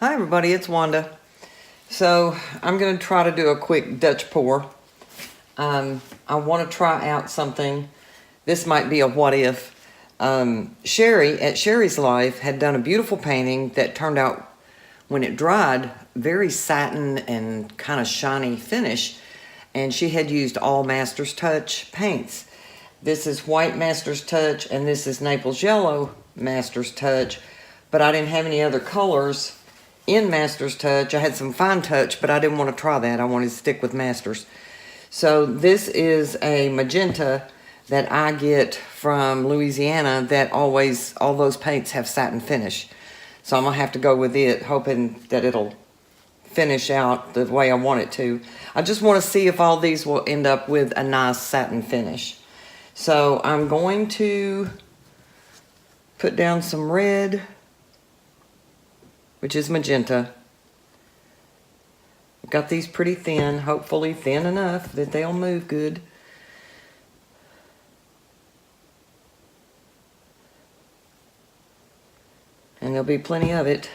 Hi everybody, it's Wanda. So I'm going to try to do a quick Dutch pour. I want to try out something. This might be a what if. Sherri at Sherri's Life had done a beautiful painting that turned out, when it dried, very satin and kind of shiny finish. And she had used all Master's Touch paints. This is white Master's Touch and this is Naples yellow Master's Touch. But I didn't have any other colors in Master's Touch. I had some Fine Touch, but I didn't want to try that. I wanted to stick with Master's. So this is a Magenta that I get from Louisiana that always, all those paints have satin finish. So I'm going to have to go with it, hoping that it'll finish out the way I want it to. I just want to see if all these will end up with a nice satin finish. So I'm going to put down some red, which is Magenta. I've got these pretty thin, hopefully thin enough that they'll move good. And there'll be plenty of it.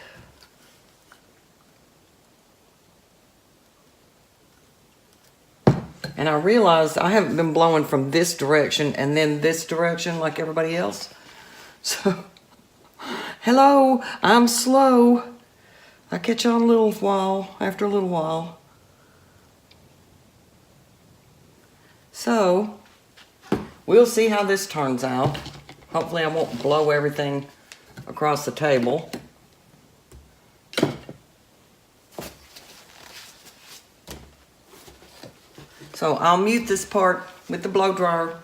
And I realized I haven't been blowing from this direction and then this direction like everybody else. So, hello, I'm slow. I'll catch you on a little while, after a little while. So, we'll see how this turns out. Hopefully I won't blow everything across the table. So I'll mute this part with the blow dryer.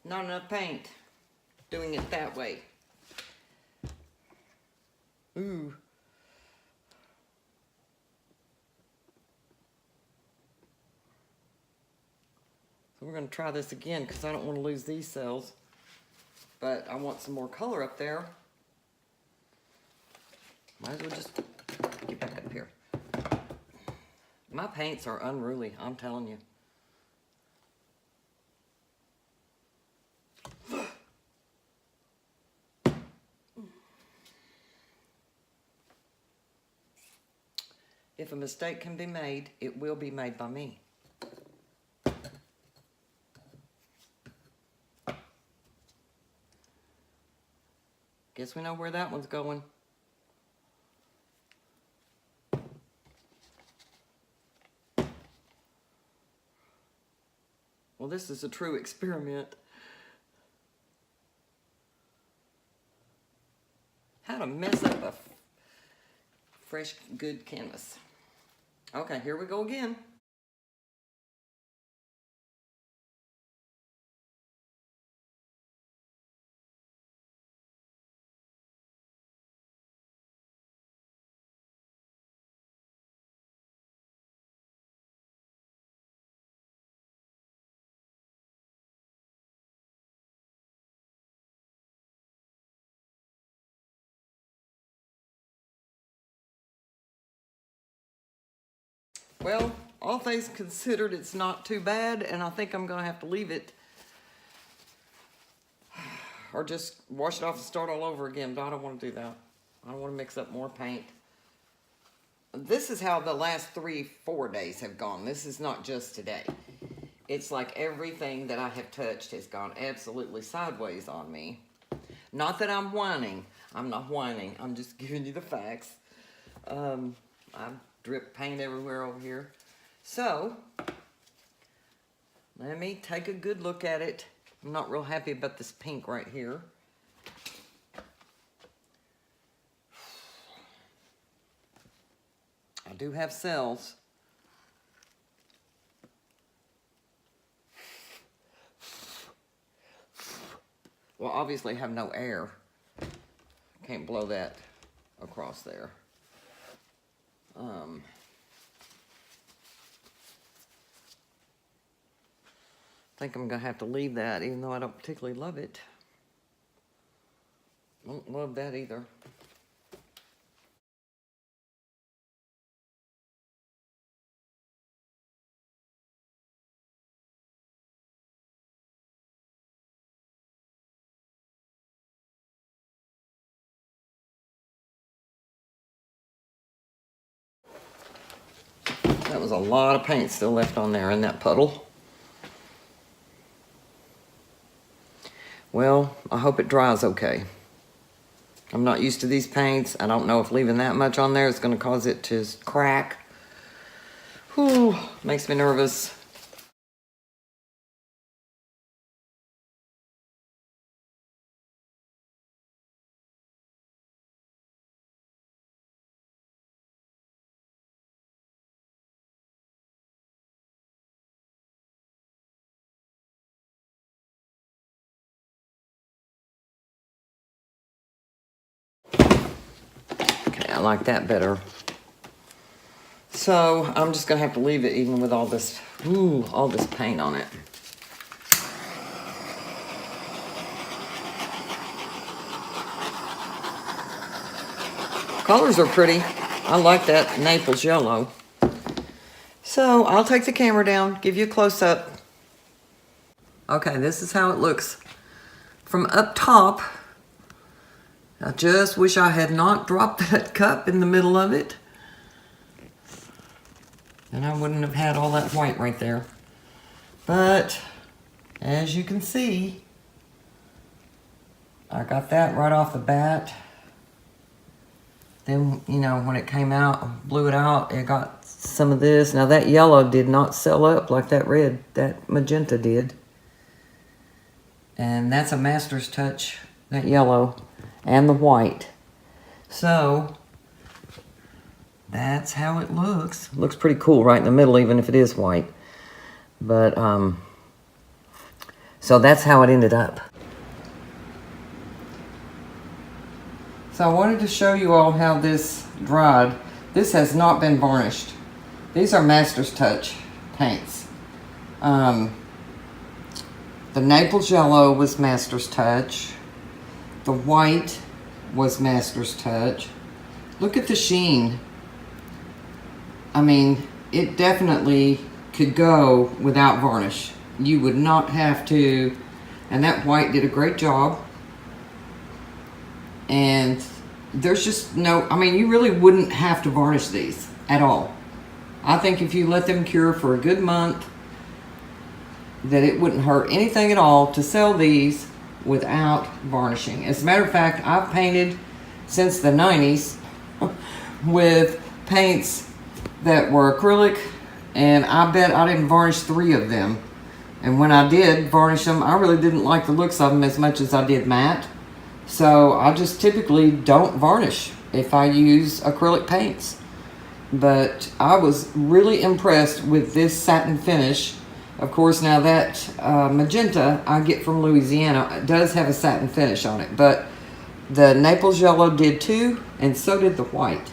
Not enough paint. Doing it that way. Ooh. So we're going to try this again because I don't want to lose these cells. But I want some more color up there. Might as well just get back up here. My paints are unruly, I'm telling you. If a mistake can be made, it will be made by me. Guess we know where that one's going. Well, this is a true experiment. How to mess up a fresh, good canvas. Okay, here we go again. Well, all things considered, it's not too bad, and I think I'm going to have to leave it or just wash it off and start all over again, but I don't want to do that. I don't want to mix up more paint. This is how the last 3-4 days have gone. This is not just today. It's like everything that I have touched has gone absolutely sideways on me. Not that I'm whining. I'm not whining. I'm just giving you the facts. I've dripped paint everywhere over here. So, let me take a good look at it. I'm not real happy about this pink right here. I do have cells. Well, obviously I have no air. Can't blow that across there. think I'm gonna have to leave that, even though I don't particularly love it. Don't love that either. That was a lot of paint still left on there in that puddle. Well, I hope it dries okay. I'm not used to these paints. I don't know if leaving that much on there is going to cause it to crack. Whew, makes me nervous. Okay, I like that better. So I'm just gonna have to leave it even with all this, all this paint on it. Colors are pretty. I like that Naples yellow. So I'll take the camera down, give you a close-up. Okay, this is how it looks from up top. I just wish I had not dropped that cup in the middle of it. And I wouldn't have had all that white right there. But as you can see, I got that right off the bat. Then, you know, when it came out, blew it out, it got some of this. Now that yellow did not sell up like that red, that magenta did. And that's a master's touch, that yellow and the white. So that's how it looks. Looks pretty cool right in the middle, even if it is white. But, so that's how it ended up. So I wanted to show you all how this dried. This has not been varnished. These are Master's Touch paints. The Naples Yellow was Master's Touch. The white was Master's Touch. Look at the sheen. I mean, it definitely could go without varnish. You would not have to, and that white did a great job. And there's just no, I mean, you really wouldn't have to varnish these at all. I think if you let them cure for a good month, that it wouldn't hurt anything at all to sell these without varnishing. As a matter of fact, I've painted since the 90s with paints that were acrylic, and I bet I didn't varnish 3 of them. And when I did varnish them, I really didn't like the looks of them as much as I did matte. So I just typically don't varnish if I use acrylic paints. But I was really impressed with this satin finish. Of course, now that magenta I get from Louisiana, it does have a satin finish on it. But the Naples Yellow did too, and so did the white.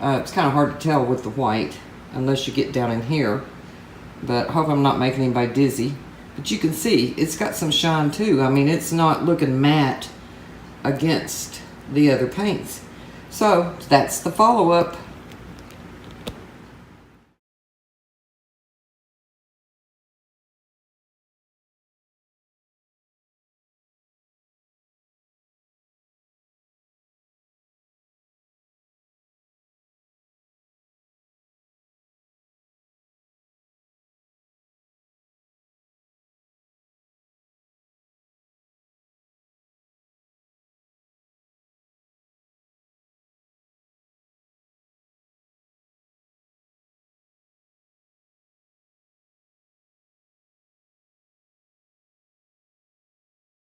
It's kind of hard to tell with the white unless you get down in here. But I hope I'm not making anybody dizzy. But you can see it's got some shine too. I mean, it's not looking matte against the other paints. So that's the follow-up.